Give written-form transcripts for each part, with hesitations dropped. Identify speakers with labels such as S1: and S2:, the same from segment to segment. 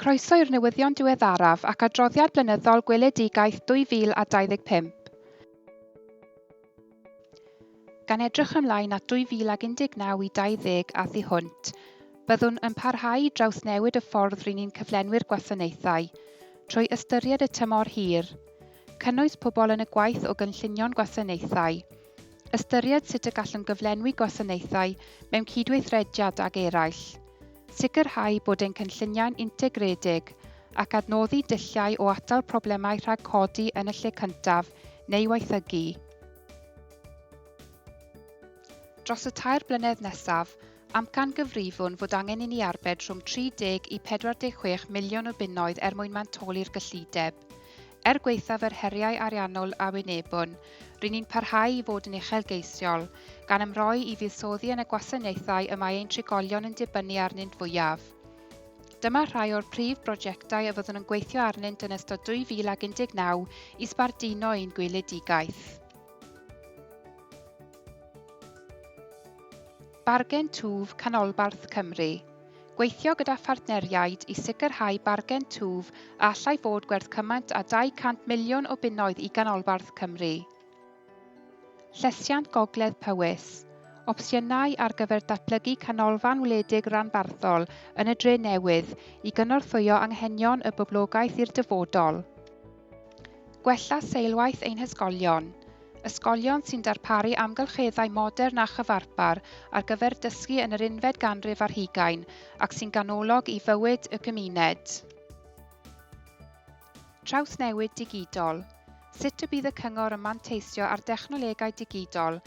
S1: Croeso i'r newyddion diweddaraf ac adroddiad blynyddol Gweledigaeth 2025. Gan edrych ymlaen at 2019 i 20 a thu hwnt, byddwn yn parhau i drawsnewid y ffordd rydyn ni'n cyflenwi'r gwasanaethau, trwy ystyried y tymor hir, cynnwys pobl yn y gwaith o gynllunio'n gwasanaethau, ystyried sut y gallwn gyflenwi gwasanaethau mewn cydweithrediad ag eraill, sicrhau bod ein cynlluniau'n integredig ac adnoddi dulliau o atal problemau rhag codi yn y lle cyntaf neu waethygu. Dros y 2 blynedd nesaf, amcan gyfrifwn fod angen i ni arbed rhwng 30 i 46 miliwn o bunnoedd mwyn mantoli'r gyllideb. Gwaethaf yr heriau ariannol a wynebwn, rydyn ni'n parhau i fod yn uchelgeisiol, gan ymroi i fuddsoddi yn y gwasanaethau y mae ein trigolion yn dibynnu arnynt fwyaf. Dyma rhai o'r prif brosiectau y fyddwn yn gweithio arnynt yn ystod 2019 i sbardino ein gweledigaeth. Bargen twf canolbarth Cymru. Gweithio gyda phartneriaid i sicrhau bargen twf a allai fod gwerth cymaint a 200 miliwn o bunnoedd i ganolbarth Cymru. Llesiant gogledd Powys. Opsiynau ar gyfer datblygu canolfan wledig ranbarthol yn y dre newydd i gynorthwyo anghenion y boblogaeth i'r dyfodol. Gwella seilwaith ein hysgolion. Ysgolion sy'n darparu amgylcheddau modern a chyfarpar ar gyfer dysgu yn yr 11 ganrif ar 20 ac sy'n ganolog i fywyd y gymuned. Trawsnewid digidol. Sut y bydd y cyngor yn manteisio ar dechnolegau digidol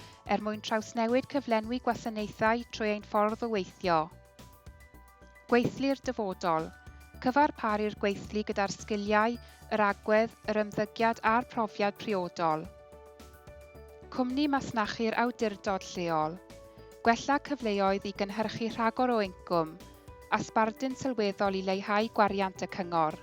S1: mwyn trawsnewid cyflenwi gwasanaethau trwy ein ffordd o weithio. Gweithlu'r dyfodol. Cyfarparu'r gweithlu gyda'r sgiliau, yr agwedd, yr ymddygiad a'r profiad priodol. Cwmni masnachu'r awdurdod lleol. Gwella cyfleoedd i gynhyrchu rhagor o incwm, a sbardun sylweddol i leihau gwariant y cyngor.